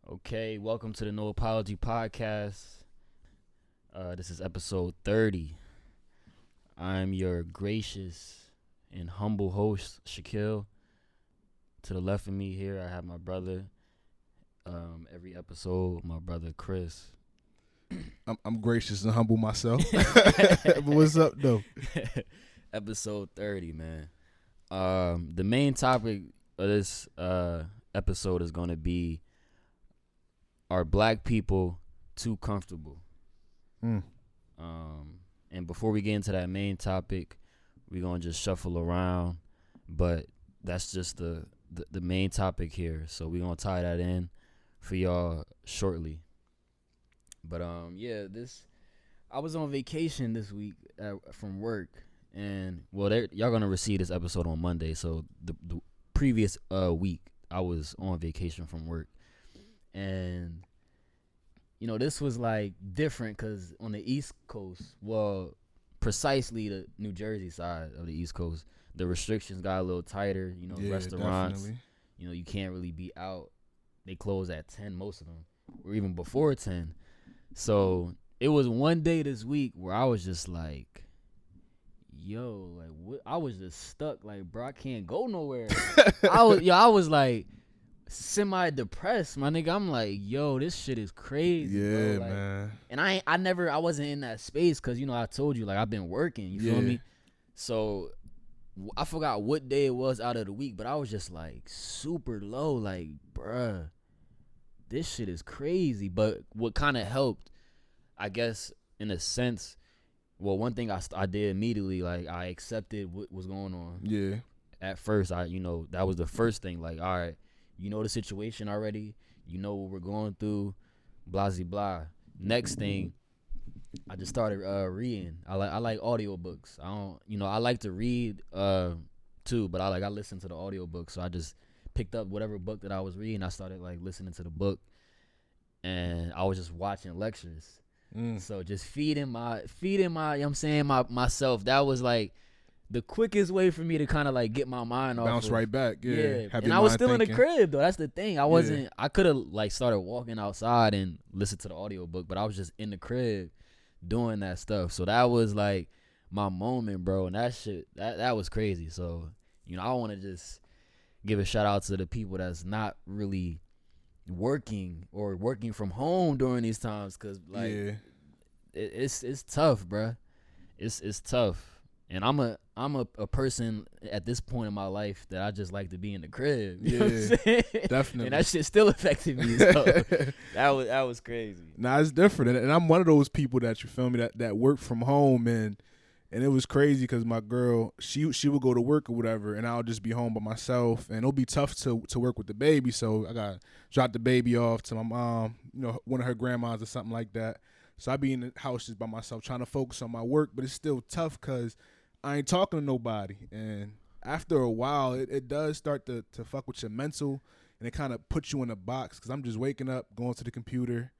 Okay, welcome to the No Apology Podcast. This is episode 30. I'm your gracious and humble host, SHAQUILLE. To the left of me here, I have my brother. Every episode, my brother Chris. I'm gracious and humble myself. But what's up, though? Episode 30, man. The main topic of this episode is going to be, are black people too comfortable? And before we get into that main topic, we're going to just shuffle around. But that's just the main topic here. So we're going to tie that in for y'all shortly. But I was on vacation this week from work. And, well, y'all going to receive this episode on Monday. So the previous week, I was on vacation from work. And, you know, this was, like, different because on the East Coast, well, precisely the New Jersey side of the East Coast, the restrictions got a little tighter. You know, restaurants, definitely. You know, you can't really be out. They close at 10, most of them, or even before 10. So it was one day this week where I was just like, yo, like, what? I was just stuck. Like, bro, I can't go nowhere. I was like semi-depressed, my nigga. I'm like, yo, this shit is crazy. Yeah, bro. Like, man. And I wasn't in that space because, you know, I told you, like, I've been working. You feel me? So I forgot what day it was out of the week, but I was just like super low. Like, bruh, this shit is crazy. But what kind of helped, I guess, in a sense, well, one thing I did immediately, like, I accepted what was going on. Yeah. At first, that was the first thing. Like, all right, you know the situation already. You know what we're going through, blah, blah, blah. Next thing, I just started reading. I like audiobooks. I like to read too, but I listen to the audiobook. So I just picked up whatever book that I was reading. I started, like, listening to the book, and I was just watching lectures. So just feeding my, you know what I'm saying, myself. That was like the quickest way for me to kind of like get my mind off. Bounce right back. Yeah. And I was still in the crib though. That's the thing. I could have like started walking outside and listened to the audiobook, but I was just in the crib doing that stuff. So that was like my moment, bro. And that shit, that was crazy. So, you know, I want to just give a shout out to the people that's not really working or working from home during these times, because like it's tough, bruh. It's tough. And I'm a person at this point in my life that I just like to be in the crib. You know what I'm saying? Definitely. And that shit still affected me. So that was crazy. Nah, it's different. And I'm one of those people that, you feel me, that work from home, and it was crazy because my girl, she would go to work or whatever, and I'll just be home by myself, and it'll be tough to work with the baby. So I got to drop the baby off to my mom, you know, one of her grandmas or something like that. So I be in the house just by myself trying to focus on my work, but it's still tough because I ain't talking to nobody. And after a while, it does start to fuck with your mental, and it kind of puts you in a box because I'm just waking up, going to the computer,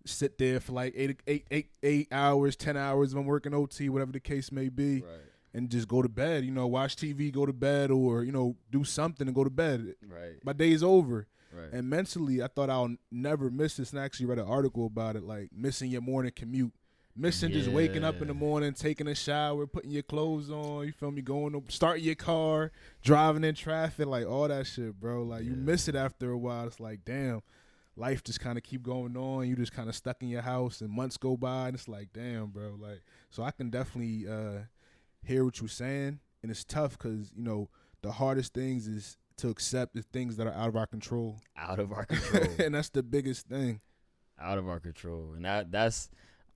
sit there for like 8 hours, 10 hours if I'm working OT, whatever the case may be, Right. and just go to bed, you know, watch TV, go to bed, or, you know, do something and go to bed. Right. My day's over. Right. And mentally, I thought I'll never miss this, and I actually read an article about it, like missing your morning commute. Missing just waking up in the morning, taking a shower, putting your clothes on, you feel me, starting your car, driving in traffic, like all that shit, bro. Like you miss it after a while. It's like, damn, life just kind of keep going on. You just kind of stuck in your house, and months go by, and it's like, damn, bro. Like, so I can definitely hear what you're saying, and it's tough because, you know, the hardest things is to accept the things that are out of our control. Out of our control. And that's the biggest thing. Out of our control. And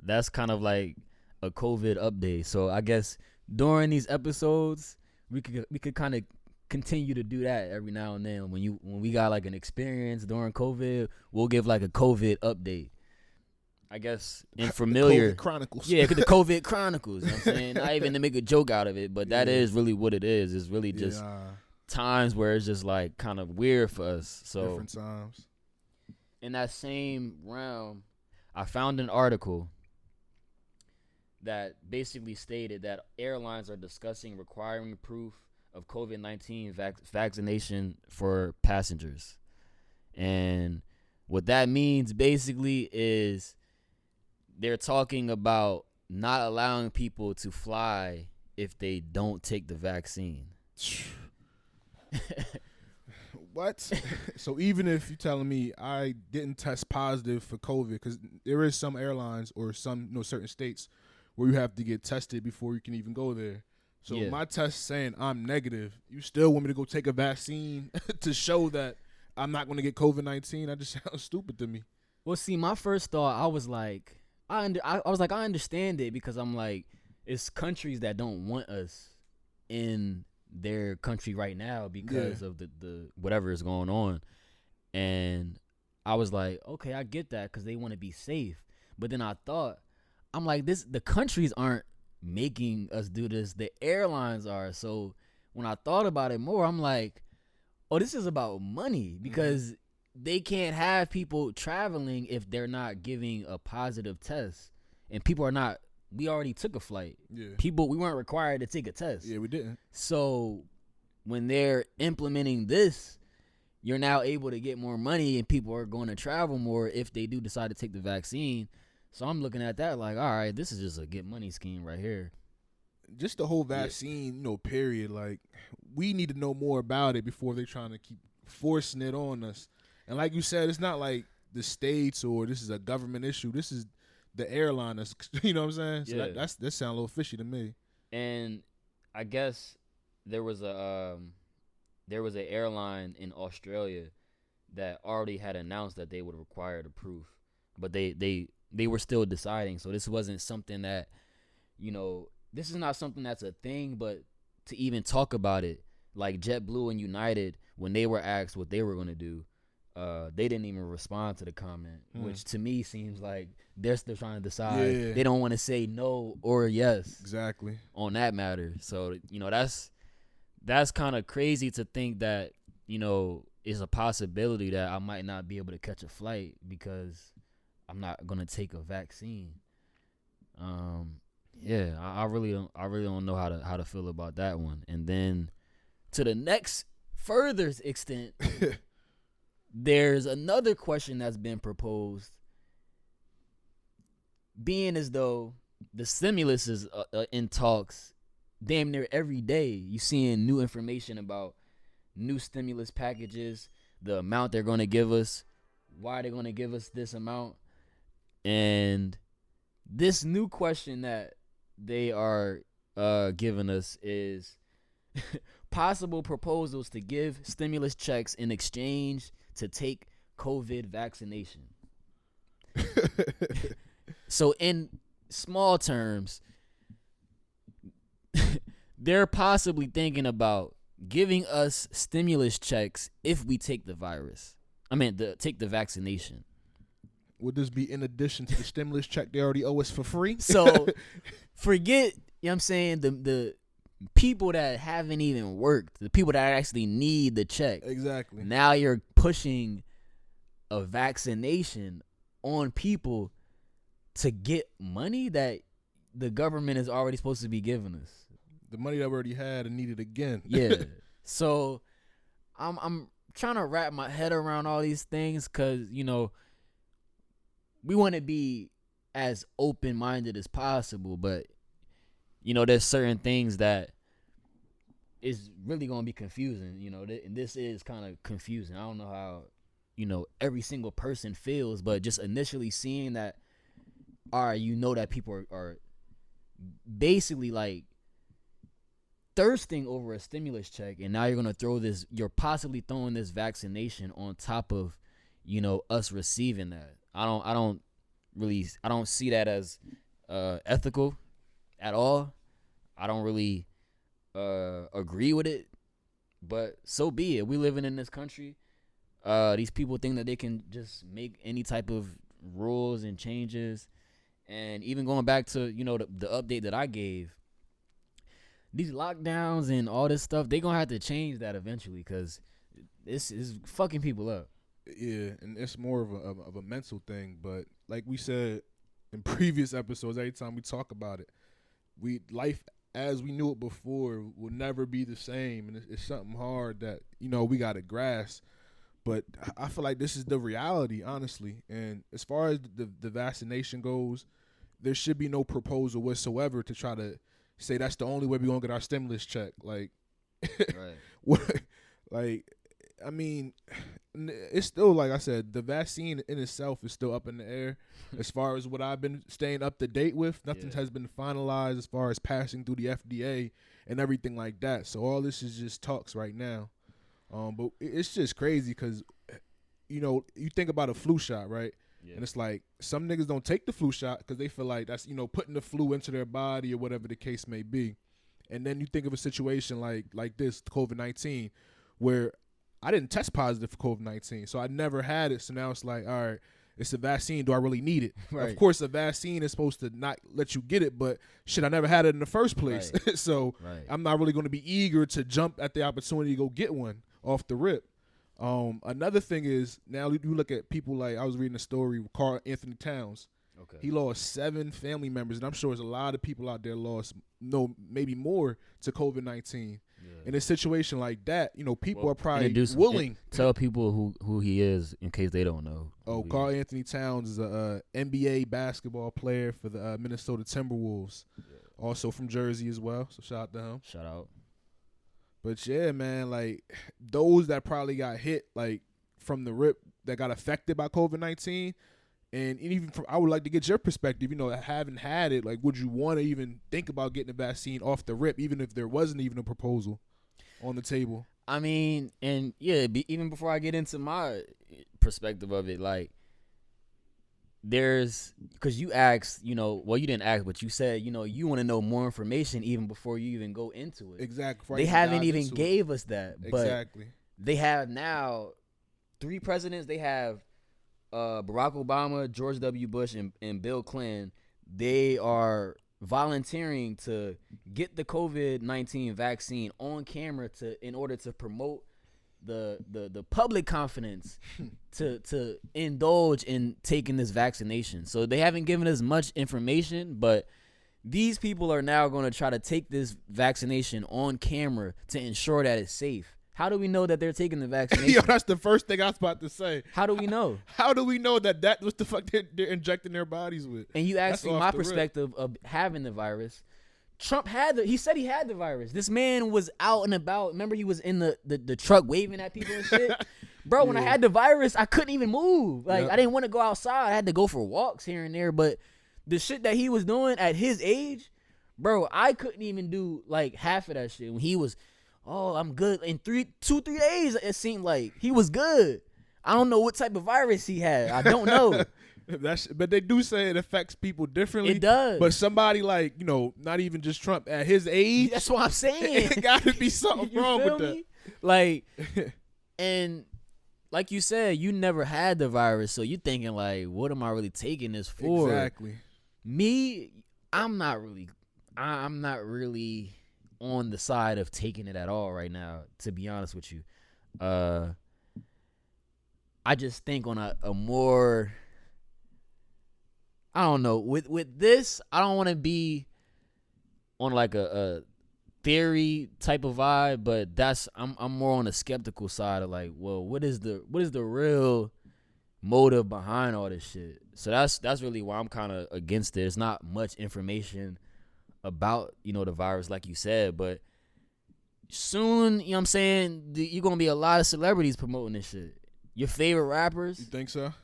that's kind of like a COVID update. So I guess during these episodes, we could kind of continue to do that every now and then. When we got like an experience during COVID, we'll give like a COVID update. I guess in familiar COVID Chronicles. Yeah, the COVID Chronicles. You know what I'm saying? Not even to make a joke out of it, but that is really what it is. It's really just times where it's just like kind of weird for us. So different times. In that same realm, I found an article that basically stated that airlines are discussing requiring proof of COVID-19 vaccination for passengers. And What that means basically is they're talking about not allowing people to fly if they don't take the vaccine. What? So even if you're telling me I didn't test positive for COVID, because there is some airlines or some certain states where you have to get tested before you can even go there. So my test saying I'm negative, you still want me to go take a vaccine to show that I'm not going to get COVID-19? That just sounds stupid to me. Well, see, my first thought, I was like, I understand it, because I'm like, it's countries that don't want us in their country right now because of the whatever is going on. And I was like, okay, I get that, because they want to be safe. But then I thought, I'm like, the countries aren't making us do this, the airlines are. So when I thought about it more, I'm like, oh, this is about money, because they can't have people traveling if they're not giving a positive test. And people are not, we already took a flight. Yeah. We weren't required to take a test. Yeah, we didn't. So when they're implementing this, you're now able to get more money, and people are going to travel more if they do decide to take the vaccine. So I'm looking at that like, all right, this is just a get money scheme right here. Just the whole vaccine, period. Like, we need to know more about it before they're trying to keep forcing it on us. And like you said, it's not like the states or this is a government issue. This is the airline. That's, you know what I'm saying? So that sounds a little fishy to me. And I guess there was an airline in Australia that already had announced that they would require the proof, but they were still deciding. So this wasn't something that, this is not something that's a thing, but to even talk about it, like JetBlue and United, when they were asked what they were going to do, they didn't even respond to the comment, which to me seems like they're still trying to decide. Yeah. They don't want to say no or yes. Exactly. On that matter. So, that's kind of crazy to think that, is a possibility that I might not be able to catch a flight because I'm not going to take a vaccine. I really don't know how to feel about that one. And then to the next further extent, there's another question that's been proposed, being as though the stimulus is in talks damn near every day. You seeing new information about new stimulus packages, the amount they're going to give us, why they're going to give us this amount. And this new question that they are giving us is possible proposals to give stimulus checks in exchange to take COVID vaccination. So in small terms, they're possibly thinking about giving us stimulus checks if we take the virus. Take the vaccination. Would this be in addition to the stimulus check they already owe us for free? So forget, you know what I'm saying, the people that haven't even worked, the people that actually need the check. Exactly. Now you're pushing a vaccination on people to get money that the government is already supposed to be giving us. The money that we already had and needed again. Yeah. So I'm trying to wrap my head around all these things because, we want to be as open-minded as possible, but, there's certain things that is really going to be confusing, and this is kind of confusing. I don't know how, every single person feels, but just initially seeing that, all right, that people are basically like thirsting over a stimulus check, and now you're going to you're possibly throwing this vaccination on top of, us receiving that. I don't see that as ethical at all. I don't really agree with it, but so be it. We living in this country. These people think that they can just make any type of rules and changes. And even going back to, the update that I gave, these lockdowns and all this stuff, they're going to have to change that eventually because this is fucking people up. Yeah, and it's more of a mental thing. But like we said in previous episodes, every time we talk about it, life as we knew it before will never be the same. And it's something hard that, we got to grasp. But I feel like this is the reality, honestly. And as far as the vaccination goes, there should be no proposal whatsoever to try to say that's the only way we're going to get our stimulus check. Like, Right. what, like, I mean, it's still, like I said, the vaccine in itself is still up in the air. As far as what I've been staying up to date with, nothing has been finalized as far as passing through the FDA and everything like that. So all this is just talks right now. But it's just crazy because, you know, you think about a flu shot, right? Yeah. And it's like some niggas don't take the flu shot because they feel like that's, you know, putting the flu into their body or whatever the case may be. And then you think of a situation like this, COVID-19, where I didn't test positive for COVID-19, so I never had it. So now it's like, all right, it's a vaccine. Do I really need it? Right. Of course, a vaccine is supposed to not let you get it, but shit, I never had it in the first place. Right. So I'm not really going to be eager to jump at the opportunity to go get one off the rip. Another thing is, now you look at people like, I was reading a story with Carl Anthony Towns. Okay. He lost 7 family members, and I'm sure there's a lot of people out there lost, maybe more to COVID-19. Yeah. In a situation like that, you know, people are probably willing. Tell people who he is in case they don't know. Oh, Carl Anthony Towns is a NBA basketball player for the Minnesota Timberwolves. Yeah. Also from Jersey as well, so shout out to him. Shout out. But yeah, man, like those that probably got hit like from the rip that got affected by COVID-19, and even I would like to get your perspective. You know, having had it, like, would you want to even think about getting a vaccine off the rip, even if there wasn't even a proposal on the table? I mean, and yeah, even before I get into my perspective of it, like, because you asked, you know, well, you didn't ask, but you said, you know, you want to know more information even before you even go into it. Exactly. They haven't even gave us that. Exactly. But they have now 3 presidents. They have Barack Obama, George W. Bush, and Bill Clinton. They are volunteering to get the COVID-19 vaccine on camera in order to promote the public confidence to indulge in taking this vaccination. So they haven't given us much information, but these people are now going to try to take this vaccination on camera to ensure that it's safe. How do we know that they're taking the vaccination? Yo, that's the first thing I was about to say. How do we know? How do we know that what the fuck they're injecting their bodies with? And you asked me my perspective of having the virus. Trump he said he had the virus. This man was out and about. Remember, he was in the truck waving at people and shit. Bro, when I had the virus, I couldn't even move. Like, I didn't want to go outside. I had to go for walks here and there. But the shit that he was doing at his age, bro, I couldn't even do like half of that shit. When he was, oh, I'm good. In 3 days, it seemed like he was good. I don't know what type of virus he had. I don't know. But they do say it affects people differently. It does. But somebody like, you know, not even just Trump, at his age. That's what I'm saying. It got to be something wrong with that. Like, and like you said, you never had the virus, so you're thinking like, what am I really taking this for? Exactly. Me, I'm not really on the side of taking it at all right now, to be honest with you. I just think on a more, I don't know, with this, I don't want to be on like a theory type of vibe, but I'm more on the skeptical side of like, well, what is the real motive behind all this shit? So that's really why I'm kind of against it. It's not much information about, you know, the virus, like you said, but soon, you know what I'm saying, you're gonna be a lot of celebrities promoting this shit. Your favorite rappers. You think so?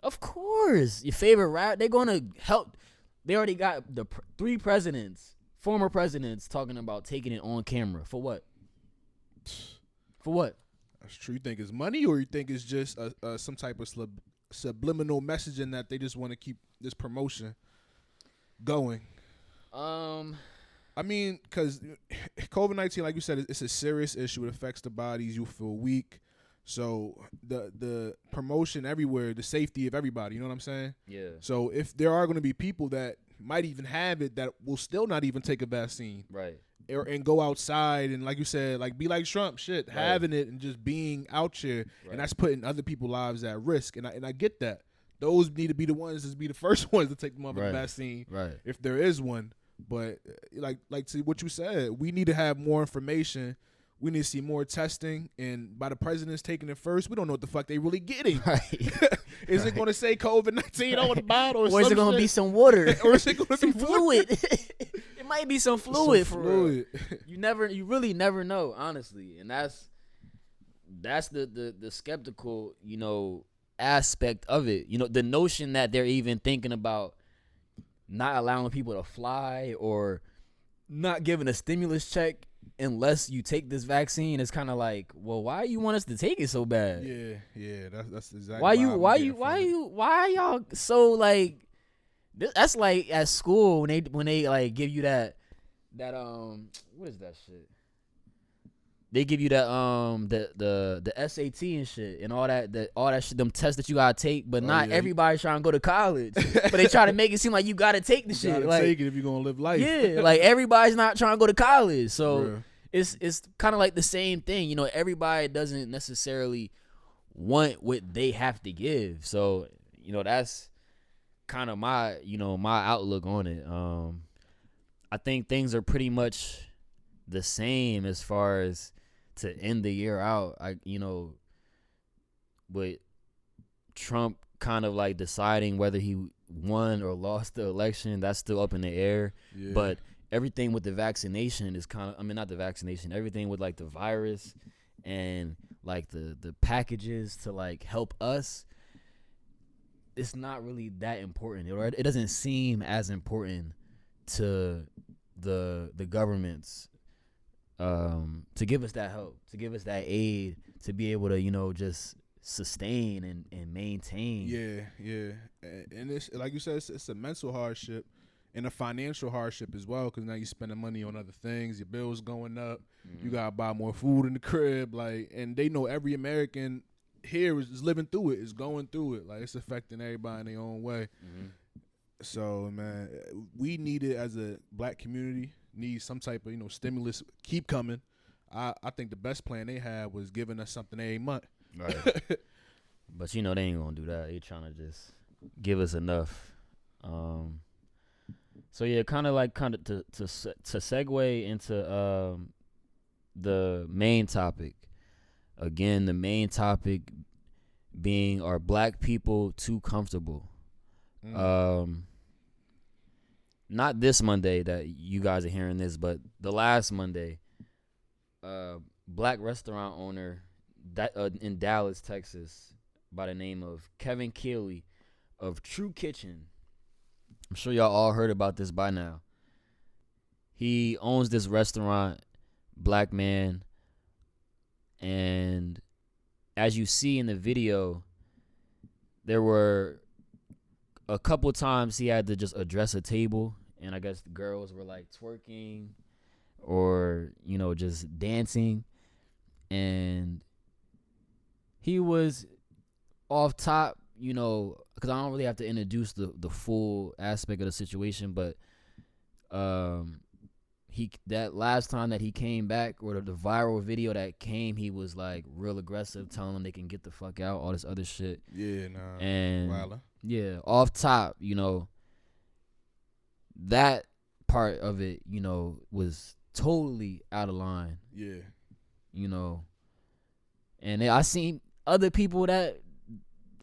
Of course. Your favorite rap, they're going to help. They already got the 3 presidents, former presidents, talking about taking it on camera. For what? For what? That's true. You think it's money, or you think it's just some type of subliminal messaging that they just want to keep this promotion going? I mean, because COVID-19, like you said, it's a serious issue. It affects the bodies. You feel weak. So the promotion everywhere, the safety of everybody, you know what I'm saying? Yeah. So if there are going to be people that might even have it that will still not even take a vaccine, right, and go outside and, like you said, like be like Trump, shit, right, having it and just being out here, right, and that's putting other people's lives at risk. And I get that. Those need to be the ones to be the first ones to take the motherfucking vaccine, right, if there is one. But like to what you said, we need to have more information. We need to see more testing, and by the president's taking it first, we don't know what the fuck they really getting. Right. Is it going to say COVID-19 on the bottle, or is it going to be some water, or is it going to some be fluid? It might be some fluid. Some for fluid. real. You really never know, honestly, and that's the skeptical, aspect of it. The notion that they're even thinking about not allowing people to fly or not giving a stimulus check unless you take this vaccine is kind of like, well, why you want us to take it so bad? Yeah, that's exactly why y'all so like, that's like at school when they like give you that what is that shit? They give you that the SAT and shit and all that shit, them tests that you gotta take, but not everybody's trying to go to college. But they try to make it seem like you gotta take the shit. Gotta like, take it if you're gonna live life. Yeah, like everybody's not trying to go to college. So it's kind of like the same thing. Everybody doesn't necessarily want what they have to give. So, that's kind of my outlook on it. I think things are pretty much the same as far as to end the year out. With Trump kind of like deciding whether he won or lost the election, that's still up in the air. Yeah. But everything with the vaccination is not the vaccination, everything with like the virus and like the packages to like help us, it's not really that important. It doesn't seem as important to the governments to give us that help, to give us that aid, to be able to just sustain and maintain. Yeah, and it's like you said, it's a mental hardship and a financial hardship as well, because now you're spending money on other things, your bills going up, you gotta buy more food in the crib, like, and they know every American here is living through it, is going through it, like it's affecting everybody in their own way. So man, we need it as a black community. Need some type of stimulus keep coming. I think the best plan they had was giving us something every month. Right. But they ain't gonna do that. They trying to just give us enough. So yeah, kind of to segue into the main topic. Again, the main topic being, are black people too comfortable? Not this Monday that you guys are hearing this, but the last Monday, black restaurant owner in Dallas, Texas, by the name of Kevin Kelley of True Kitchen. I'm sure y'all all heard about this by now. He owns this restaurant, black man, and as you see in the video, there were a couple times he had to just address a table, and I guess the girls were like twerking or just dancing, and he was off top, because I don't really have to introduce the full aspect of the situation, but that last time that he came back, or the viral video that came, he was like real aggressive, telling them they can get the fuck out, all this other shit. Yeah, nah. And Wilder. Yeah, off top, that part of it, was totally out of line. Yeah. And I seen other people that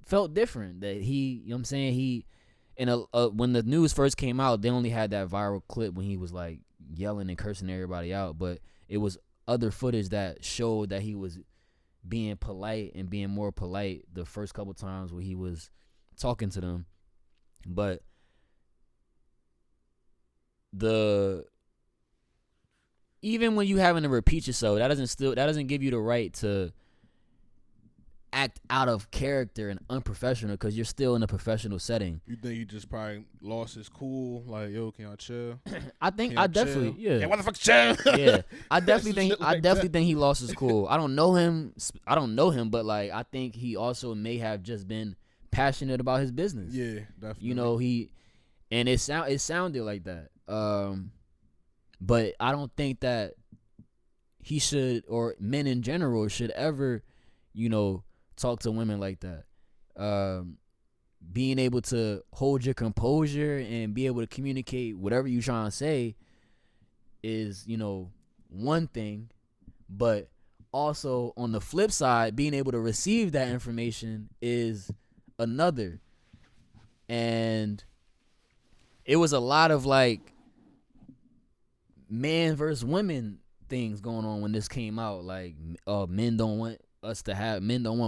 felt different, that he, when the news first came out, they only had that viral clip when he was like yelling and cursing everybody out, but it was other footage that showed that he was being polite and being more polite the first couple times where he was talking to them. But even when you having to repeat yourself, that doesn't give you the right to act out of character and unprofessional, because you're still in a professional setting. You think he just probably lost his cool? Like, yo, can y'all chill? I definitely, yeah. Hey, what the fuck, chill? Yeah, I definitely think he lost his cool. I don't know him, but like, I think he also may have just been passionate about his business. Yeah, definitely. It sounded like that. But I don't think that he should, or men in general should ever, talk to women like that. Being able to hold your composure and be able to communicate whatever you're trying to say is, one thing, But also on the flip side, being able to receive that information is another. And it was a lot of like man versus women things going on when this came out. Like, men don't want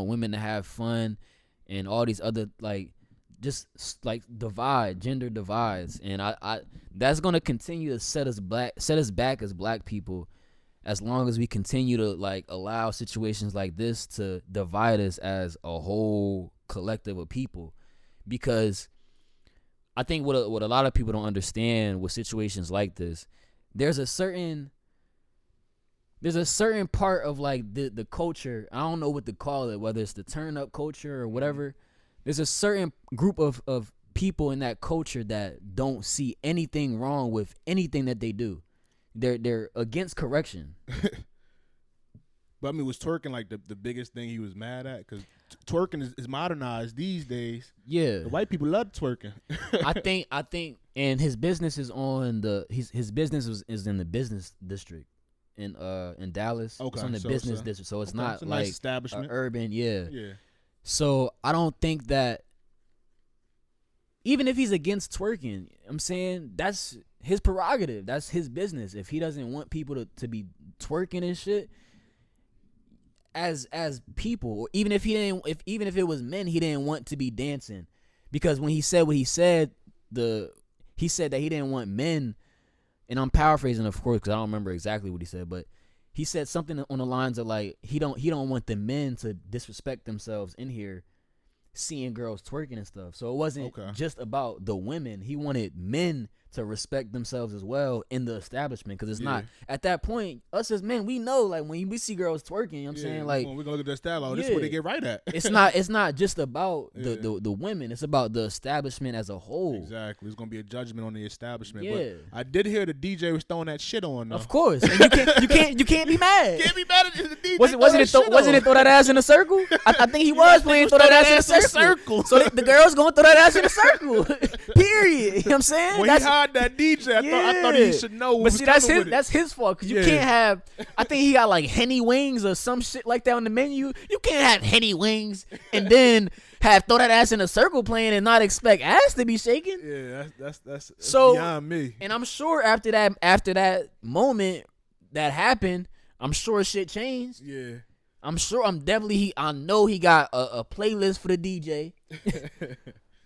women to have fun, and all these other like just like gender divides. And I that's gonna continue to set us back as black people, as long as we continue to like allow situations like this to divide us as a whole collective of people. Because I think what a lot of people don't understand with situations like this, there's a certain part of like the culture, I don't know what to call it, whether it's the turn up culture or whatever. There's a certain group of people in that culture that don't see anything wrong with anything that they do. They're against correction. But I mean, was twerking like the biggest thing he was mad at? Because twerking is modernized these days. Yeah, the white people love twerking. I think, and his business is on his business is in the business district in Dallas. Okay, it's on the business district, so it's not it's a like nice establishment. Urban. Yeah. So I don't think that, even if he's against twerking, I'm saying that's his prerogative. That's his business. If he doesn't want people to be twerking and shit, as people, or even if it was men, he didn't want to be dancing, because when he said what he said, he said that he didn't want men, and I'm paraphrasing, of course, because I don't remember exactly what he said, but he said something on the lines of like he don't want the men to disrespect themselves in here, seeing girls twerking and stuff. So it wasn't just about the women. He wanted men to respect themselves as well in the establishment, because it's not, at that point, us as men, we know, like, when we see girls twerking, you know what I'm saying, like, we're gonna look at their style, this is what they get right at. it's not just about the women, it's about the establishment as a whole. Exactly. It's gonna be a judgment on the establishment. But I did hear the DJ was throwing that shit on though. Of course. And you can't be mad. Can't be mad at the DJ. Wasn't it throw that ass in a circle? I think he was playing throw that ass in a circle. So the girls gonna throw that ass in a circle. Period. You know what I'm saying? When he hired that DJ, I thought he should know what was coming with it. That's his fault, because you can't have, I think he got like Henny wings or some shit like that on the menu. You can't have Henny wings and then have throw that ass in a circle playing and not expect ass to be shaking. Yeah, that's so beyond me. And I'm sure after that moment that happened, I'm sure shit changed. Yeah. I know he got a playlist for the DJ.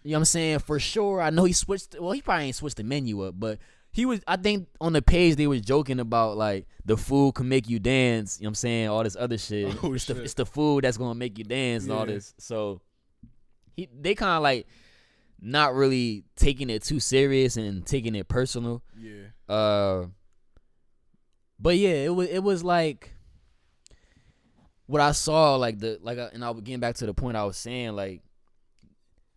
You know what I'm saying? For sure. I know he switched. Well, he probably ain't switched the menu up, but he was, I think on the page they was joking about like the food can make you dance. You know what I'm saying? All this other shit. It's the food that's going to make you dance and all this. So they kind of like not really taking it too serious and taking it personal. Yeah. But yeah, it was like what I saw, and I was getting back to the point I was saying, like,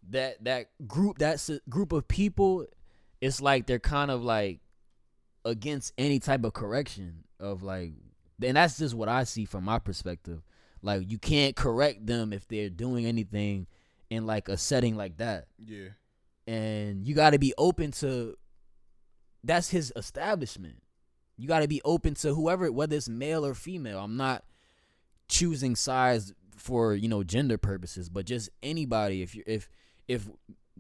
that group of people, it's like they're kind of like against any type of correction of like, and that's just what I see from my perspective. Like, you can't correct them if they're doing anything in like a setting like that. Yeah. And you got to be open to, that's his establishment. You got to be open to whoever, whether it's male or female. I'm not choosing sides for, gender purposes, but just anybody. If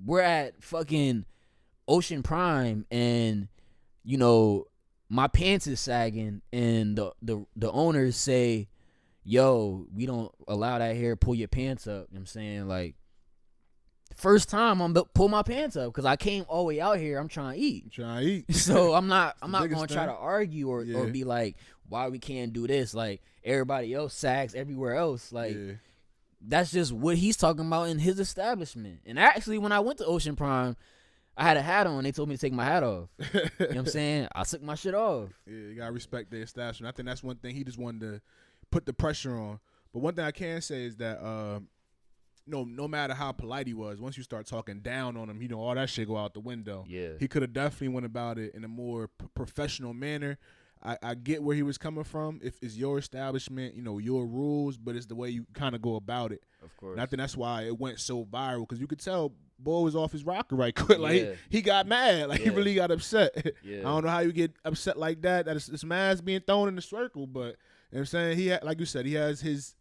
we're at fucking Ocean Prime and, my pants is sagging and the owners say, yo, we don't allow that here, pull your pants up. You know what I'm saying? Like, first time I'm gonna pull my pants up because I came all the way out here. I'm trying to eat. So I'm not gonna try to argue or be like, why we can't do this? Like, everybody else sags everywhere else. Like, that's just what he's talking about in his establishment. And actually, when I went to Ocean Prime, I had a hat on. They told me to take my hat off. You know what I'm saying? I took my shit off. Yeah, you gotta respect the establishment. I think that's one thing he just wanted to put the pressure on. But one thing I can say is that no matter how polite he was, once you start talking down on him, all that shit go out the window. Yeah. He could have definitely went about it in a more professional manner. I get where he was coming from. If it's your establishment, your rules, but it's the way you kind of go about it. Of course. And I think that's why it went so viral, because you could tell boy was off his rocker right quick. Like, he got mad. Like, he really got upset. Yeah. I don't know how you get upset like that. That it's mass being thrown in the circle, but You know what I'm saying? Like you said, he has his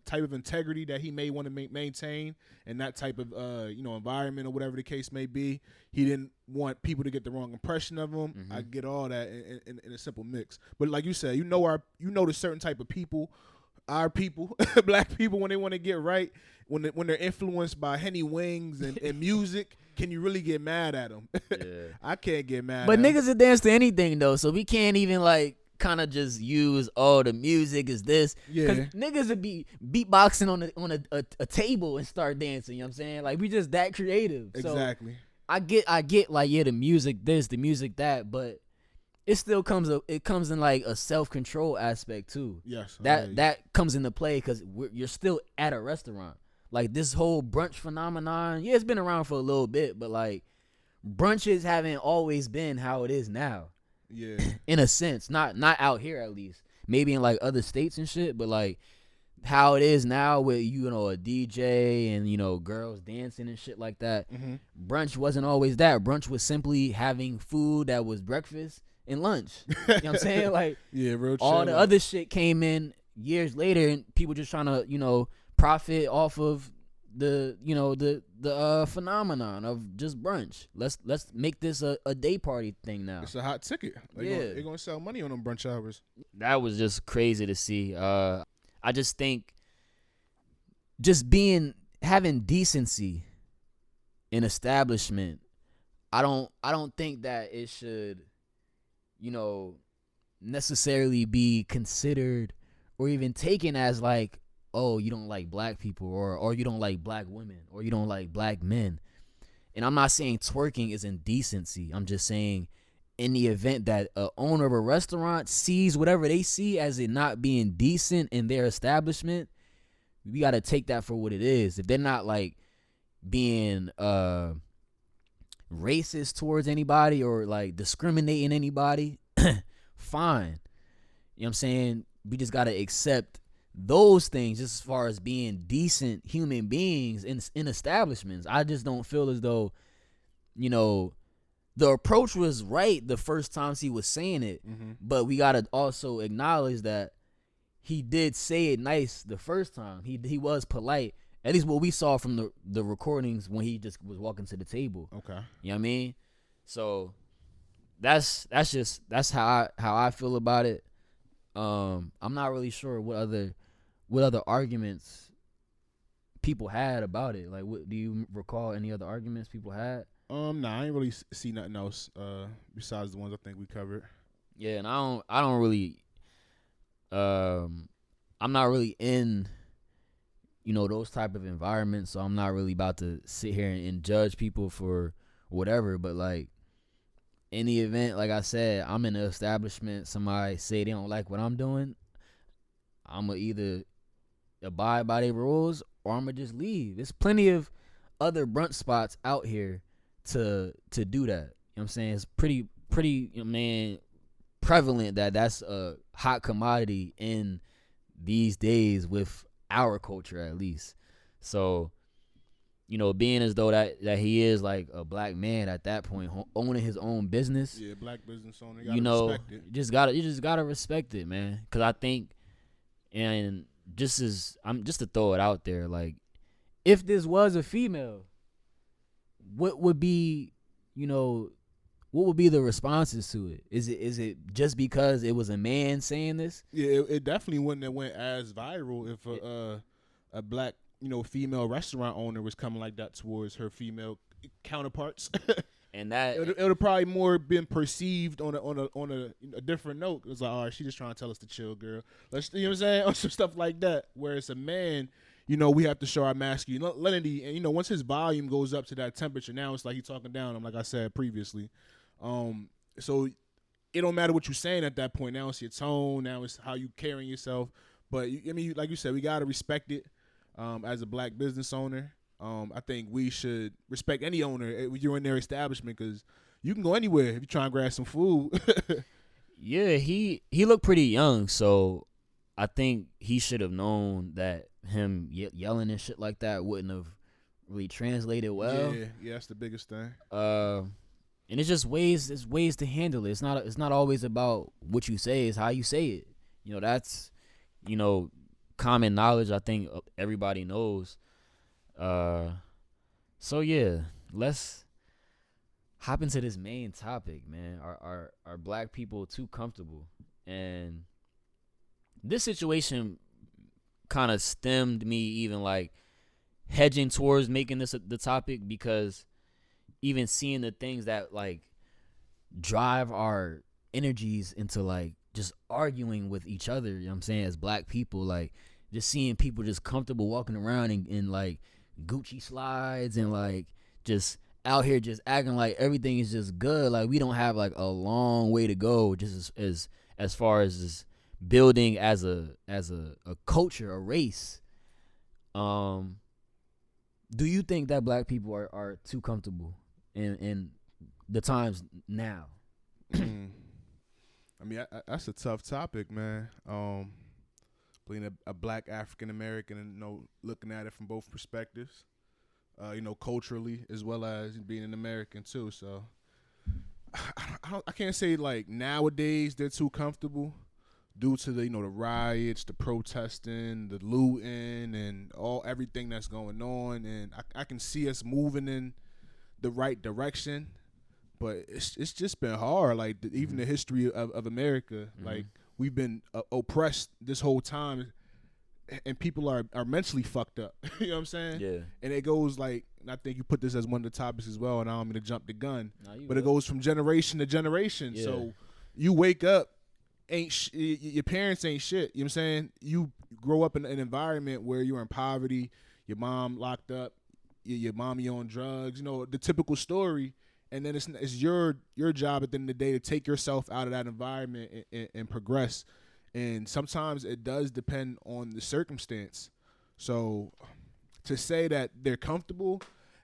type of integrity that he may want to maintain in that type of environment or whatever the case may be. He didn't want people to get the wrong impression of him. Mm-hmm. I get all that in a simple mix. But like you said, the certain type of people, our people, black people, when they want to get right, when they're influenced by Henny Wings and music, can you really get mad at them? Yeah. I can't get mad. But at niggas will dance to anything though, so we can't even like kind of just use the music is this. Yeah. Cause niggas would be beatboxing on a table and start dancing. You know what I'm saying? Like we just that creative. Exactly. So I get like the music this, the music that, but it still comes in like a self-control aspect too. Yes. That comes into play because you're still at a restaurant. Like this whole brunch phenomenon, yeah, it's been around for a little bit, but like brunches haven't always been how it is now. Yeah. In a sense, not out here at least. Maybe in like other states and shit, but like how it is now with a DJ and girls dancing and shit like that. Mm-hmm. Brunch wasn't always that. Brunch was simply having food that was breakfast and lunch. You know what I'm saying? Like yeah, real all chill. the other shit came in years later, and people just trying to profit off of the phenomenon of just brunch. Let's make this a day party thing now. It's a hot ticket. They're gonna sell money on them brunch hours. That was just crazy to see. I just think Just having decency in establishment, I don't think that it should necessarily be considered or even taken as like, oh, you don't like black people or you don't like black women or you don't like black men. And I'm not saying twerking is indecency. I'm just saying in the event that a owner of a restaurant sees whatever they see as it not being decent in their establishment, we got to take that for what it is. If they're not like being racist towards anybody or like discriminating anybody, fine. You know what I'm saying? We just got to accept those things just as far as being decent human beings in establishments. I just don't feel as though, the approach was right the first times he was saying it, but we got to also acknowledge that he did say it nice the first time. He was polite. At least what we saw from the recordings when he just was walking to the table. Okay. You know what I mean? So that's how I feel about it. I'm not really sure what other arguments people had about it. Like, do you recall any other arguments people had? Nah, I ain't really see nothing else besides the ones I think we covered. Yeah, and I don't really I'm not really in those type of environments, so I'm not really about to sit here and judge people for whatever. But like in the event, like I said, I'm in an establishment, somebody say they don't like what I'm doing, I'm gonna either abide by their rules or I'm gonna just leave. There's plenty of other brunch spots out here to do that. You know what I'm saying? It's pretty prevalent that's a hot commodity in these days with our culture at least. So being as though that he is like a black man at that point, owning his own business. Yeah, black business owner. You respect it. You just gotta respect it, man. Because I think, and just to throw it out there, like if this was a female, what would be the responses to it? Is it just because it was a man saying this? Yeah, it definitely wouldn't have went as viral if a black female restaurant owner was coming like that towards her female counterparts. And that it would have probably more been perceived on a different note. It's like, all right, she just trying to tell us to chill, girl. Let's, you know what I'm saying, or some stuff like that. Whereas a man, we have to show our masculinity, and once his volume goes up to that temperature, now it's like he's talking down. Like I said previously, so it don't matter what you're saying at that point. Now it's your tone. Now it's how you carrying yourself. But like you said, we gotta respect it. As a black business owner, I think we should respect any owner if you're in their establishment, because you can go anywhere if you're trying to grab some food. Yeah, he looked pretty young, so I think he should have known that him yelling and shit like that wouldn't have really translated well. Yeah, that's the biggest thing. And it's just ways to handle it. It's not always about what you say, it's how you say it. That's common knowledge. I think everybody knows. So yeah, let's hop into this main topic, man. Are black people too comfortable? And this situation kind of stemmed me even like hedging towards making this the topic, because even seeing the things that like drive our energies into like just arguing with each other, you know what I'm saying, as black people, like just seeing people just comfortable walking around in like Gucci slides and like just out here just acting like everything is just good. Like we don't have like a long way to go just as far as just building as a culture, a race. Do you think that black people are too comfortable in the times now? I mean, that's a tough topic, man. Being a black African American and looking at it from both perspectives, culturally as well as being an American too. So I can't say like nowadays they're too comfortable due to the the riots, the protesting, the looting, and everything that's going on. And I can see us moving in the right direction. But it's just been hard. Like even the history of America, like we've been oppressed this whole time, and people are mentally fucked up. You know what I'm saying? Yeah. And it goes like, and I think you put this as one of the topics as well, and I don't mean to jump the gun, but good. it goes from generation to generation. Yeah. So you wake up, your parents ain't shit. You know what I'm saying? You grow up in an environment where you're in poverty, your mom locked up, your mommy on drugs. The typical story. And then it's your job at the end of the day to take yourself out of that environment and progress. And sometimes it does depend on the circumstance. So to say that they're comfortable,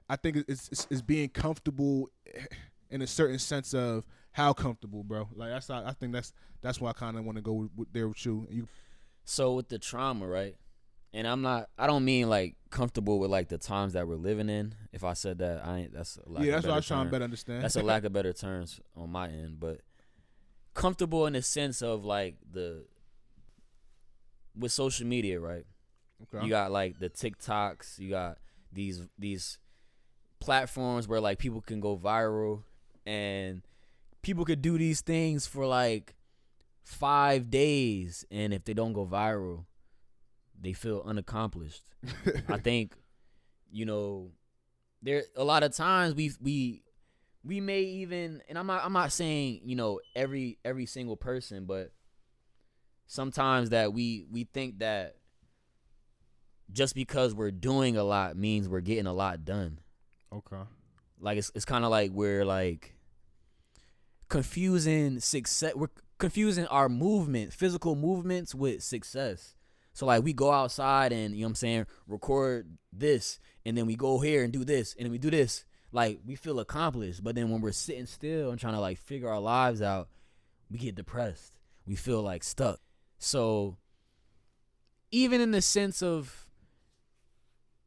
I think it's being comfortable in a certain sense of how comfortable, bro. Like I think that's why I kind of want to go there with you. So with the trauma, right? And I don't mean like comfortable with like the times that we're living in. If I said that, that's a lack of that's what I was term. trying to better understand. That's a lack of better terms on my end, but comfortable in the sense of like with social media, right? Okay. You got like the TikToks, you got these platforms where like people can go viral, and people could do these things for like 5 days, and if they don't go viral, they feel unaccomplished. I think, there a lot of times we may even, and I'm not saying every single person, but sometimes that we think that just because we're doing a lot means we're getting a lot done. Okay. Like it's kind of like we're like confusing success. We're confusing our physical movements with success. So like we go outside and record this, and then we go here and do this, and then we do this. Like we feel accomplished, but then when we're sitting still and trying to like figure our lives out, we get depressed. We feel like stuck. So even in the sense of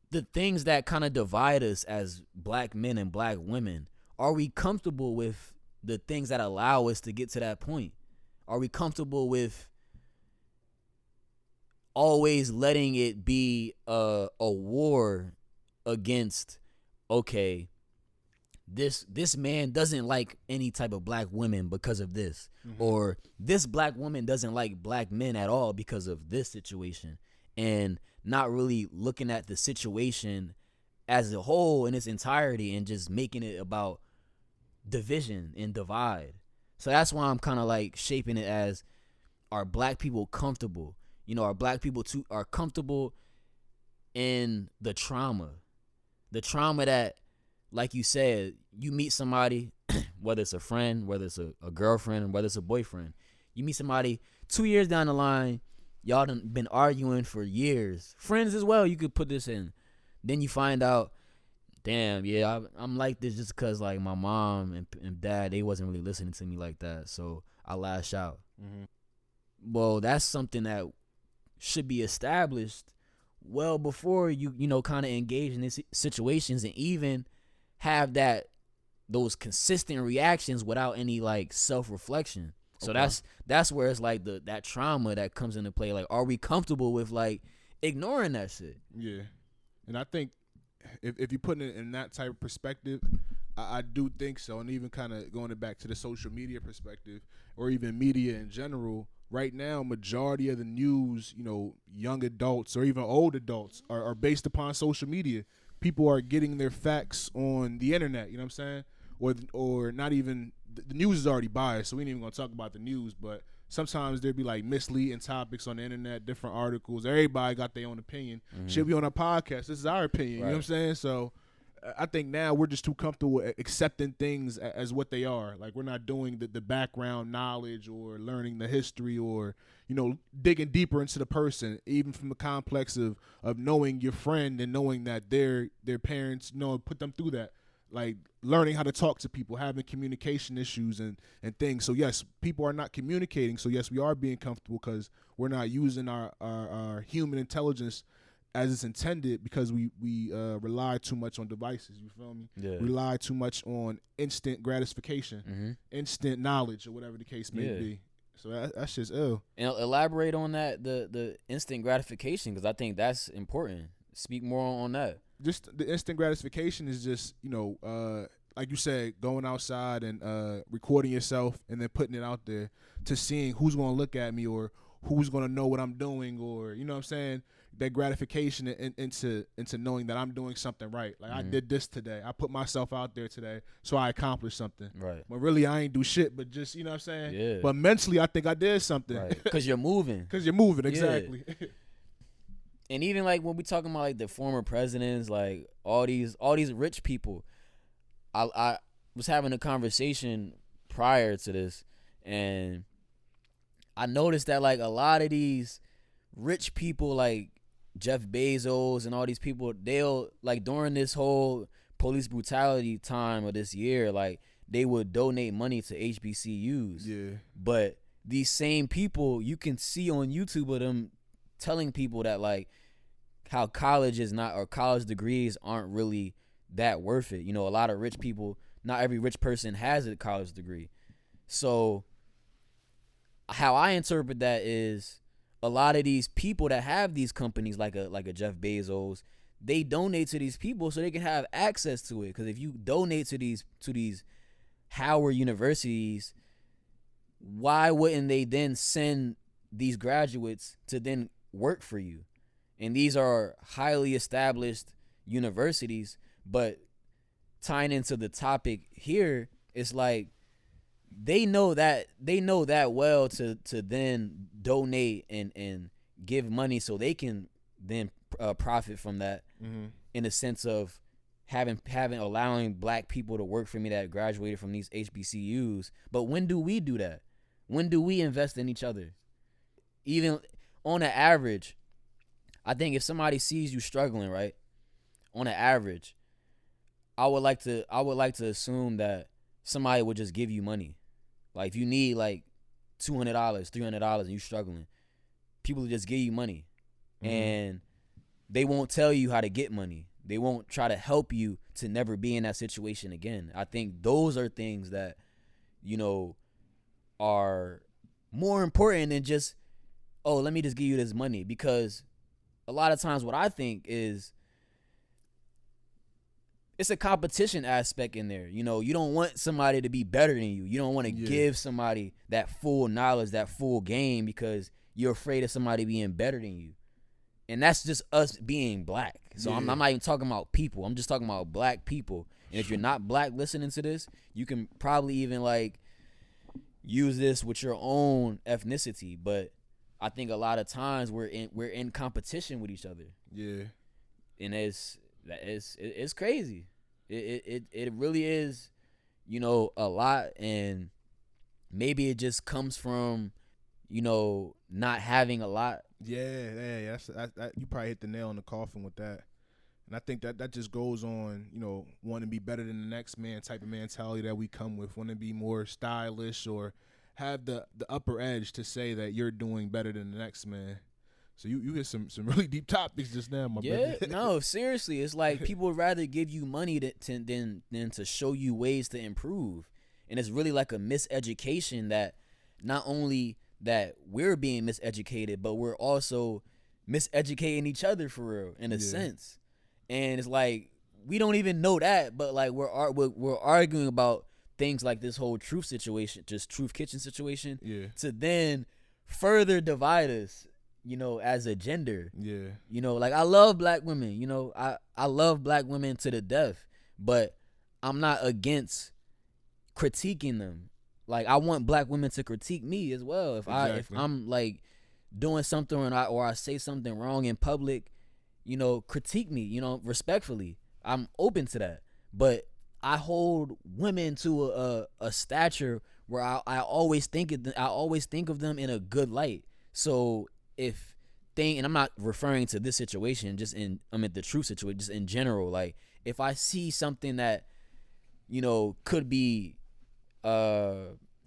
the things that kind of divide us as black men and black women, are we comfortable with the things that allow us to get to that point? Are we comfortable with always letting it be a war against, okay, this man doesn't like any type of black women because of this, or this black woman doesn't like black men at all because of this situation, and not really looking at the situation as a whole in its entirety and just making it about division and divide. So that's why I'm kind of like shaping it as, are black people comfortable? Are black people are comfortable in the trauma that, like you said, you meet somebody, whether it's a friend, whether it's a girlfriend, whether it's a boyfriend, you meet somebody 2 years down the line, y'all done been arguing for years. Friends as well, you could put this in. Then you find out, damn, yeah, I'm like this just because like my mom and dad, they wasn't really listening to me like that, so I lash out. Well, that's something that should be established well before you kind of engage in these situations, and even have those consistent reactions without any like self-reflection. So Okay. that's where it's like that trauma that comes into play. Like, are we comfortable with like ignoring that shit? Yeah, and I think if you put it in that type of perspective, I do think so. And even kind of going it back to the social media perspective, or even media in general, right now, majority of the news, young adults or even old adults are based upon social media. People are getting their facts on the internet. You know what I'm saying? Or not even the news is already biased, so we ain't even gonna talk about the news. But sometimes there'd be like misleading topics on the internet, different articles. Everybody got their own opinion. Should be on a podcast. This is our opinion. You know what I'm saying? So I think now we're just too comfortable accepting things as what they are. Like, we're not doing the background knowledge or learning the history or, digging deeper into the person, even from the complex of knowing your friend and knowing that their parents, put them through that. Like, learning how to talk to people, having communication issues and things. So, yes, people are not communicating. So, yes, we are being comfortable because we're not using our human intelligence as it's intended, because we rely too much on devices. You feel me? Yeah. Rely too much on instant gratification, instant knowledge, or whatever the case may be. So that's just ill. And elaborate on that, the instant gratification, because I think that's important. Speak more on that. Just the instant gratification is just, like you said, going outside and recording yourself and then putting it out there to seeing who's going to look at me or who's going to know what I'm doing, or, you know what I'm saying? That gratification into knowing that I'm doing something right. Like, I did this today. I put myself out there today, so I accomplished something. Right. But really, I ain't do shit, but just, you know what I'm saying? Yeah. But mentally, I think I did something. Right. Because you're moving. Because you're moving, exactly. Yeah. And even like when we talking about like the former presidents, like all these rich people, I was having a conversation prior to this, and I noticed that like a lot of these rich people, like Jeff Bezos and all these people, they'll like during this whole police brutality time of this year, like they would donate money to HBCUs. Yeah. But these same people, you can see on YouTube of them telling people that like how college is not, or college degrees aren't really that worth it. A lot of rich people, not every rich person has a college degree. So how I interpret that is, a lot of these people that have these companies like a Jeff Bezos, they donate to these people so they can have access to it. Because if you donate to these Howard universities, why wouldn't they then send these graduates to then work for you? And these are highly established universities. But tying into the topic here, it's like they know that well to then donate and give money so they can then profit from that, in the sense of allowing black people to work for me that graduated from these HBCUs. But when do we do that? When do we invest in each other? Even on an average, I think if somebody sees you struggling, right, on an average, I would like to assume that somebody would just give you money. Like, if you need like $200, $300 and you struggling, people will just give you money. And they won't tell you how to get money. They won't try to help you to never be in that situation again. I think those are things that, are more important than just, oh, let me just give you this money. Because a lot of times what I think is, it's a competition aspect in there. You don't want somebody to be better than you. You don't want to give somebody that full knowledge, that full game, because you're afraid of somebody being better than you. And that's just us being black. So I'm not even talking about people. I'm just talking about black people. And if you're not black listening to this, you can probably even like use this with your own ethnicity. But I think a lot of times we're in competition with each other. Yeah. And it's crazy. It really is, a lot. And maybe it just comes from, not having a lot. Yeah. That you probably hit the nail on the coffin with that. And I think that just goes on, wanting to be better than the next man type of mentality that we come with, wanting to be more stylish or have the upper edge to say that you're doing better than the next man. So you hit some really deep topics just now, my brother. No, seriously, it's like people would rather give you money than to show you ways to improve, and it's really like a miseducation that not only that we're being miseducated, but we're also miseducating each other for real in a sense. And it's like we don't even know that, but like we're arguing about things like this whole truth situation, just truth kitchen situation, to then further divide us, you know, as a gender. Yeah. You know, like I love black women, you know, I love black women to the death, but I'm not against critiquing them. Like I want black women to critique me as well. If I'm like doing something or I say something wrong in public, you know, critique me, you know, respectfully. I'm open to that. But I hold women to a stature where I always think of them in a good light. So and I'm not referring to this situation, the truth situation, just in general. Like if I see something that, you know, could be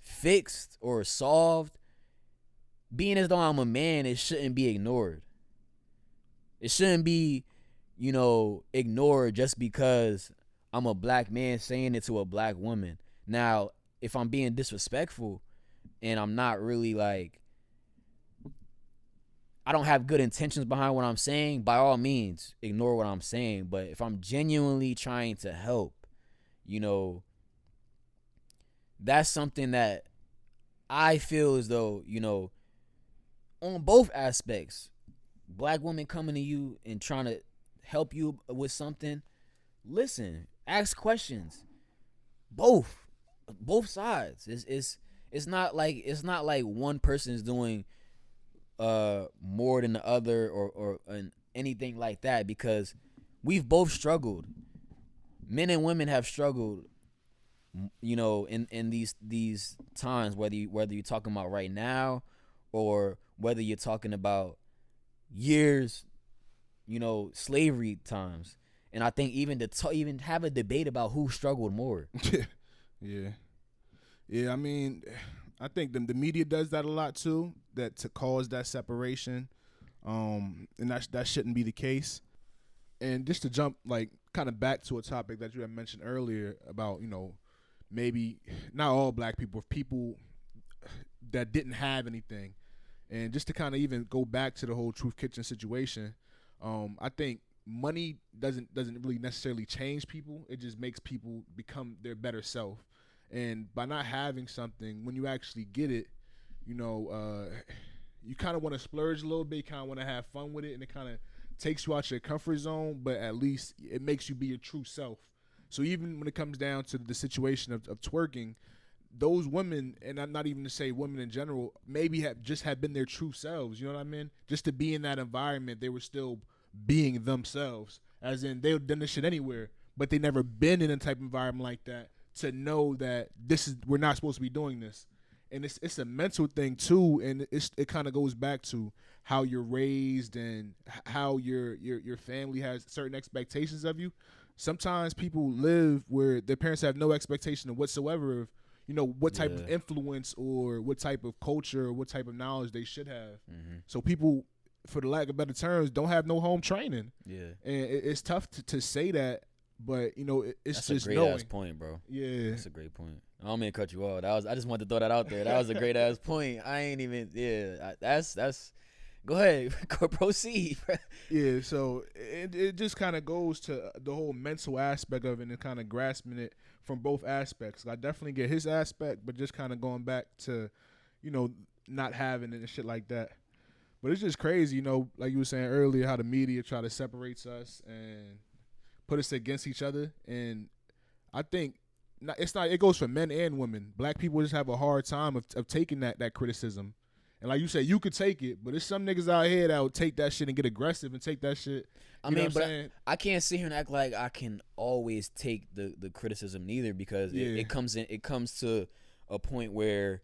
fixed or solved, being as though I'm a man, it shouldn't be ignored. It shouldn't be, you know, ignored just because I'm a black man saying it to a black woman. Now, if I'm being disrespectful and I'm not really like, I don't have good intentions behind what I'm saying, by all means, ignore what I'm saying. But if I'm genuinely trying to help, you know, that's something that I feel as though, you know, on both aspects, black women coming to you and trying to help you with something, listen, ask questions. Both sides. It's not like one person is doing more than the other or anything like that, because we've both struggled. Men and women have struggled, you know, in these times, whether you're talking about right now or whether you're talking about years, you know, slavery times. And I think even even have a debate about who struggled more. Yeah. I mean, I think the media does that a lot too, that to cause that separation, and that shouldn't be the case. And just to jump like kind of back to a topic that you had mentioned earlier about, you know, maybe not all black people that didn't have anything, and just to kind of even go back to the whole Truth Kitchen situation, I think money doesn't really necessarily change people. It just makes people become their better self. And by not having something, when you actually get it, you know, you kind of want to splurge a little bit, kind of want to have fun with it, and it kind of takes you out your comfort zone, but at least it makes you be your true self. So even when it comes down to the situation of twerking, those women, and I'm not even to say women in general, maybe have been their true selves, you know what I mean? Just to be in that environment, they were still being themselves, as in they've done this shit anywhere, but they never been in a type of environment like that to know that we're not supposed to be doing this. And it's a mental thing too, and it kind of goes back to how you're raised and how your family has certain expectations of you. Sometimes people live where their parents have no expectation whatsoever of, you know, what type of influence or what type of culture or what type of knowledge they should have. Mm-hmm. So people, for the lack of better terms, don't have no home training. Yeah, and it's tough to say that, but you know, it's that's just a great ass point, bro. Yeah, that's a great point. I don't mean to cut you off. I just wanted to throw that out there. That was a great ass point. I ain't even. Yeah, that's. Go ahead, proceed. Yeah, so it just kind of goes to the whole mental aspect of it and kind of grasping it from both aspects. I definitely get his aspect, but just kind of going back to, you know, not having it and shit like that. But it's just crazy, you know, like you were saying earlier, how the media try to separate us and put us against each other. And I think it goes for men and women. Black people just have a hard time of taking that criticism. And like you said, you could take it, but there's some niggas out here that will take that shit and get aggressive and take that shit. I can't sit here and act like I can always take the criticism neither, because it comes to a point where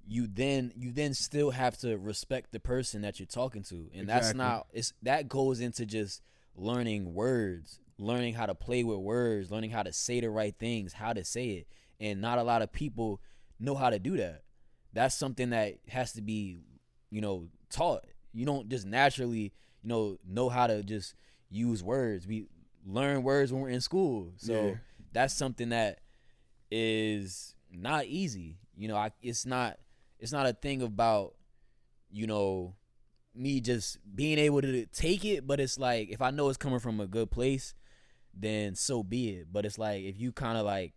you then still have to respect the person that you're talking to. And that goes into just learning words, learning how to play with words, learning how to say the right things, how to say it. And not a lot of people know how to do that. That's something that has to be, you know, taught. You don't just naturally, you know how to just use words. We learn words when we're in school. So that's something that is not easy. You know, it's not it's not a thing about, me just being able to take it, but it's like if I know it's coming from a good place, then so be it. But it's like if you kind of like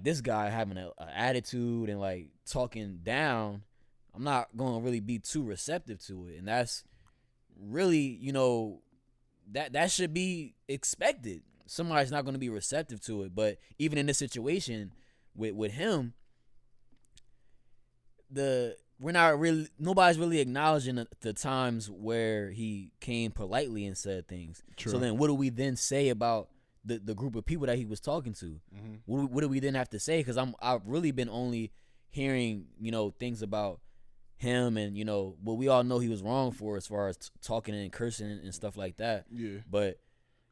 this guy having an attitude and like talking down, I'm not going to really be too receptive to it. And that's really, that should be expected. Somebody's not going to be receptive to it. But even in this situation with him, nobody's really acknowledging the times where he came politely and said things. True. So then what do we then say about the group of people that he was talking to? Mm-hmm. What do we then have to say? Because I've really been only hearing, things about him and, what we all know he was wrong for as far as talking and cursing and stuff like that. Yeah. But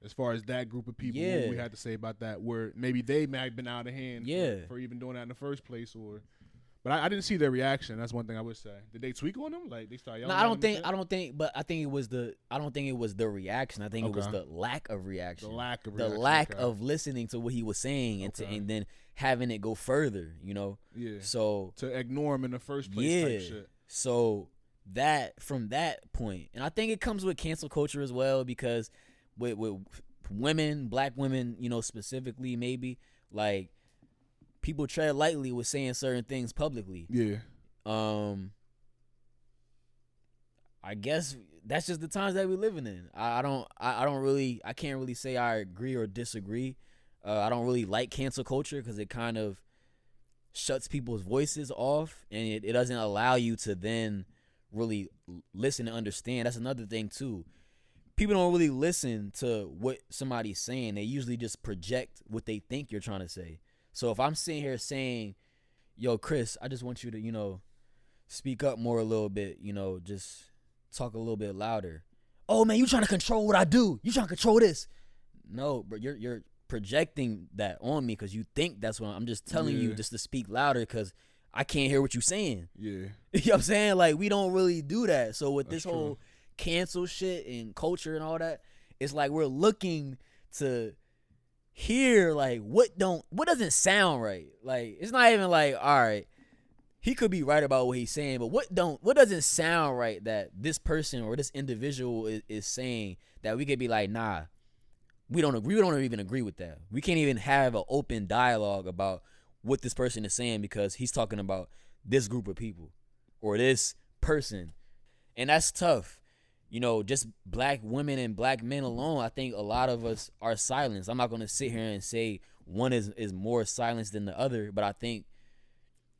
as far as that group of people, what we had to say about that, where maybe they might have been out of hand for even doing that in the first place, or... But I didn't see their reaction. That's one thing I would say. Did they tweak on him? Like they started yelling? No, I don't think. But I think it was I don't think it was the reaction. I think it was the lack of reaction. The lack of listening to what he was saying and then having it go further. Yeah. So to ignore him in the first place. Type shit. So from that point, and I think it comes with cancel culture as well, because with women, black women, specifically, maybe like. People tread lightly with saying certain things publicly. Yeah. I guess that's just the times that we're living in. I can't really say I agree or disagree. I don't really like cancel culture because it kind of shuts people's voices off, and it doesn't allow you to then really listen and understand. That's another thing too. People don't really listen to what somebody's saying. They usually just project what they think you're trying to say. So if I'm sitting here saying, yo, Chris, I just want you to, speak up more a little bit, just talk a little bit louder. Oh, man, you trying to control what I do. You trying to control this. No, bro, you're projecting that on me because you think that's what I'm just telling you just to speak louder because I can't hear what you're saying. Yeah. You know what I'm saying? Like, we don't really do that. So with this whole cancel shit and culture and all that, it's like we're looking to hear like what doesn't sound right. Like it's not even like, all right, he could be right about what he's saying, but what doesn't sound right that this person or this individual is saying that we could be like, nah, we don't even agree with that. We can't even have an open dialogue about what this person is saying because he's talking about this group of people or this person. And that's tough. Just black women and black men alone, I think a lot of us are silenced. I'm not going to sit here and say one is more silenced than the other, but I think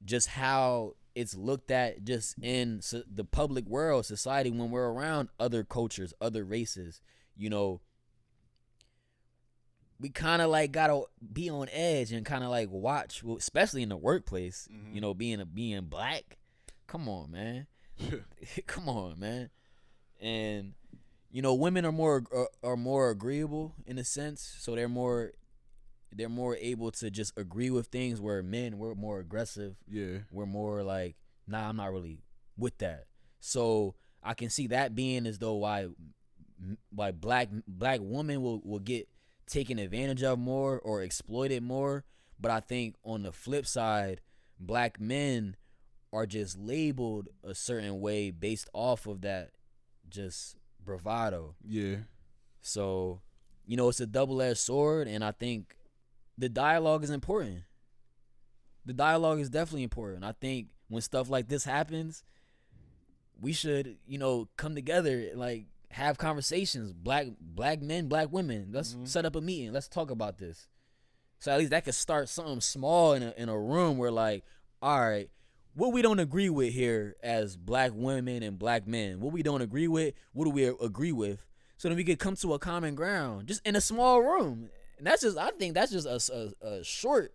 just how it's looked at just in the public world, society, when we're around other cultures, other races, we kind of like got to be on edge and kind of like watch, especially in the workplace, being black. Come on, man. Come on, man. And women are more agreeable in a sense, so they're more able to just agree with things, where men, we're more aggressive. Yeah, we're more like, nah, I'm not really with that. So I can see that being as though why black women will get taken advantage of more or exploited more. But I think on the flip side, black men are just labeled a certain way based off of that just bravado. Yeah. So, it's a double-edged sword, and I think the dialogue is important. The dialogue is definitely important. I think when stuff like this happens, we should, come together, like have conversations. Black men, black women. Let's set up a meeting. Let's talk about this. So at least that could start something small in a room where like, all right, what we don't agree with here as black women and black men, what we don't agree with, what do we agree with? So then we could come to a common ground just in a small room. And I think that's just a short,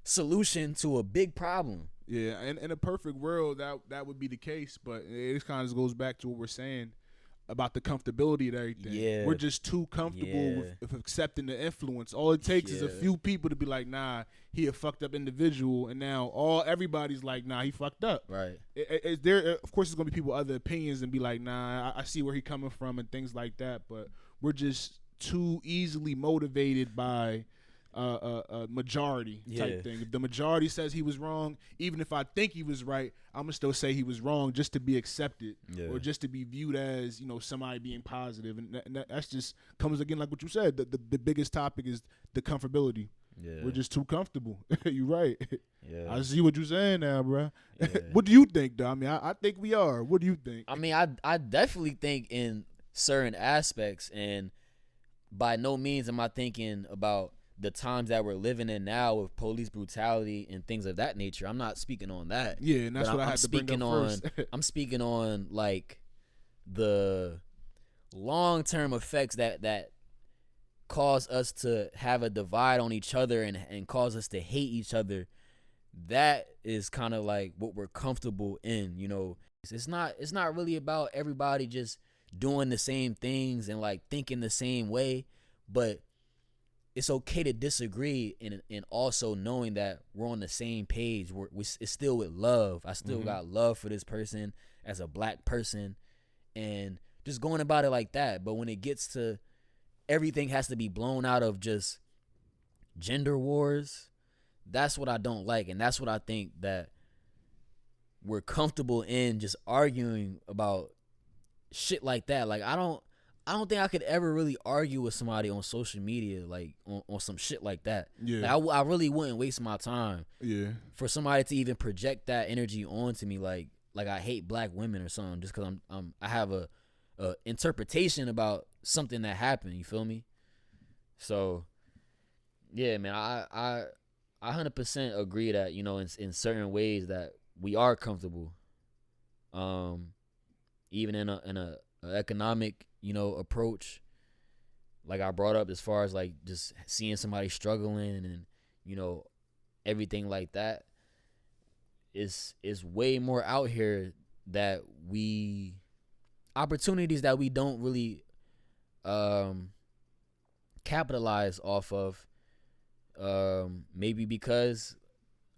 solution to a big problem. Yeah, and in a perfect world, that would be the case. But it kind of goes back to what we're saying about the comfortability of everything. Yeah. We're just too comfortable with accepting the influence. All it takes is a few people to be like, nah, he a fucked up individual, and now everybody's like, nah, he fucked up. Right. Of course, there's gonna be people with other opinions and be like, nah, I see where he coming from and things like that. But we're just too easily motivated by majority type thing. If the majority says he was wrong, even if I think he was right, I'm gonna still say he was wrong just to be accepted or just to be viewed as, you know, somebody being positive. And that's just comes again like what you said. The biggest topic is the comfortability. Yeah. We're just too comfortable. You're right. Yeah. I see what you're saying now, bro. Yeah. What do you think, though? I mean, I think we are. What do you think? I mean, I definitely think in certain aspects, and by no means am I thinking about the times that we're living in now with police brutality and things of that nature. I'm not speaking on that. Yeah, and that's what I had to bring up first. I'm speaking on like the long-term effects that cause us to have a divide on each other and cause us to hate each other. That is kind of like what we're comfortable in, you know. It's not really about everybody just doing the same things and like thinking the same way, but it's okay to disagree and also knowing that we're on the same page. It's still with love. I still got love for this person as a black person, and just going about it like that. But when it gets to everything has to be blown out of just gender wars, that's what I don't like, and that's what I think that we're comfortable in, just arguing about shit like that. Like I don't think I could ever really argue with somebody on social media like on some shit like that. Yeah, like, I really wouldn't waste my time. Yeah, for somebody to even project that energy onto me, like I hate black women or something, just because I have a interpretation about something that happened. You feel me? So yeah, man, I 100% agree that, you know, in certain ways that we are comfortable, even in a economic, you know, approach, like I brought up, as far as like just seeing somebody struggling and, you know, everything like that is way more out here that opportunities that we don't really capitalize off of, maybe because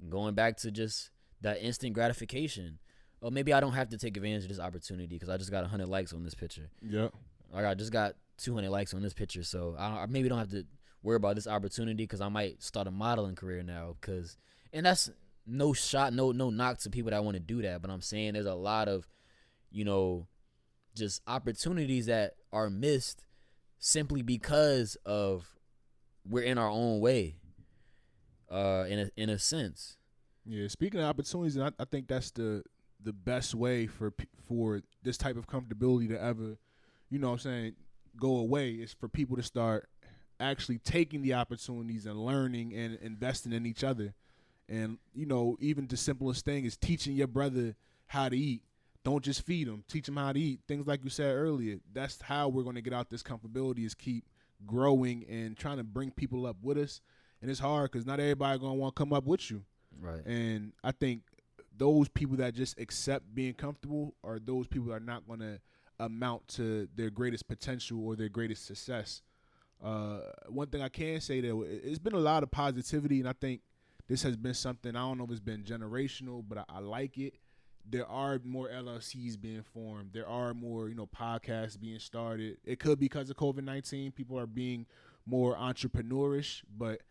going back to just that instant gratification. Or maybe I don't have to take advantage of this opportunity because I just got 100 likes on this picture. Yeah. Or I just got 200 likes on this picture, so I maybe don't have to worry about this opportunity because I might start a modeling career now. And that's no knock to people that want to do that, but I'm saying there's a lot of, you know, just opportunities that are missed simply because of we're in our own way, in a sense. Yeah, speaking of opportunities, and I think that's the best way for this type of comfortability to ever, you know what I'm saying, go away, is for people to start actually taking the opportunities and learning and investing in each other. And, you know, even the simplest thing is teaching your brother how to eat. Don't just feed him. Teach him how to eat. Things like you said earlier. That's how we're going to get out this comfortability, is keep growing and trying to bring people up with us. And it's hard because not everybody going to want to come up with you. Right. And I think those people that just accept being comfortable are those people that are not going to amount to their greatest potential or their greatest success. One thing I can say, that it's been a lot of positivity, and I think this has been something, I don't know if it's been generational, but I like it. There are more LLCs being formed. There are more, you know, podcasts being started. It could be because of COVID-19. People are being more entrepreneurish, but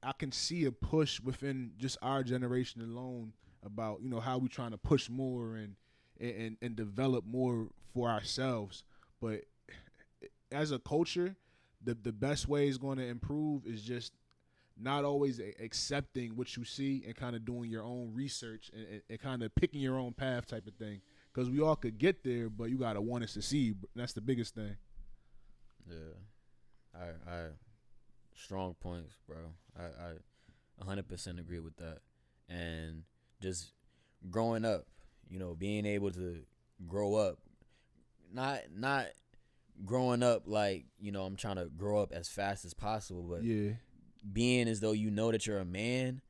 I can see a push within just our generation alone about, you know, how we trying to push more and develop more for ourselves. But as a culture, the best way is going to improve is just not always accepting what you see and kind of doing your own research and kind of picking your own path type of thing. Because we all could get there, but you got to want to succeed. That's the biggest thing. Yeah. I strong points, bro. I 100% agree with that. And just growing up, you know, being able to grow up, not growing up like, you know, I'm trying to grow up as fast as possible, but yeah, being as though you know that you're a man,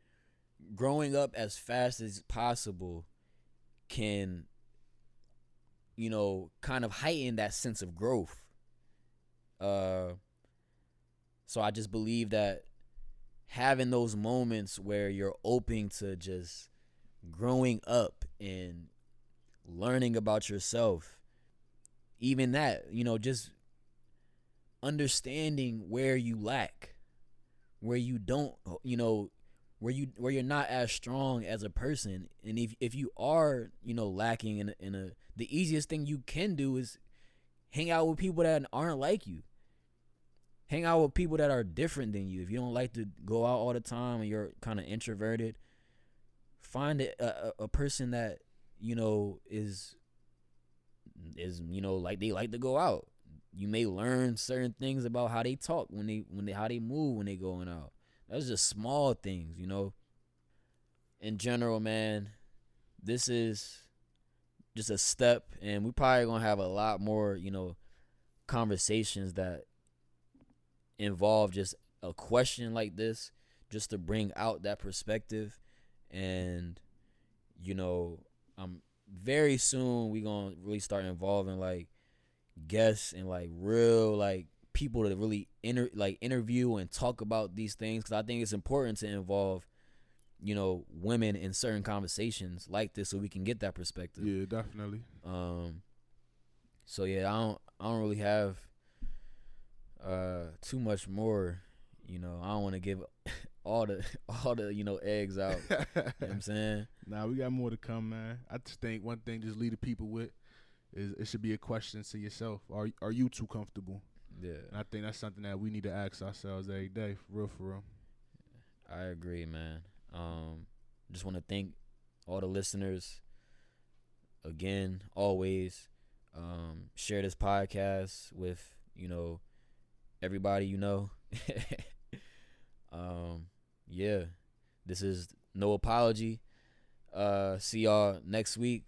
growing up as fast as possible can, you know, kind of heighten that sense of growth. So I just believe that having those moments where you're open to just growing up and learning about yourself, even that, you know, just understanding where you lack, where you don't, where you're not as strong as a person. And if you are, lacking in a the easiest thing you can do is hang out with people that aren't like you. Hang out with people that are different than you. If you don't like to go out all the time and you're kind of introverted, find a person that is like they like to go out. You may learn certain things about how they talk when they how they move when they going out. That's just small things, In general, man, this is just a step, and we probably gonna have a lot more, conversations that involve just a question like this, just to bring out that perspective. And very soon we gonna really start involving like guests and like real like people to really interview and talk about these things, because I think it's important to involve women in certain conversations like this so we can get that perspective. Yeah, definitely. So yeah, I don't really have too much more. I don't want to give all the eggs out. You know what I'm saying? Nah, we got more to come, man. I just think one thing just leave the people with is it should be a question to yourself. Are you too comfortable? Yeah. And I think that's something that we need to ask ourselves every day, for real. I agree, man. Just want to thank all the listeners again, always. Share this podcast with, everybody yeah. This is No Apology. See y'all next week.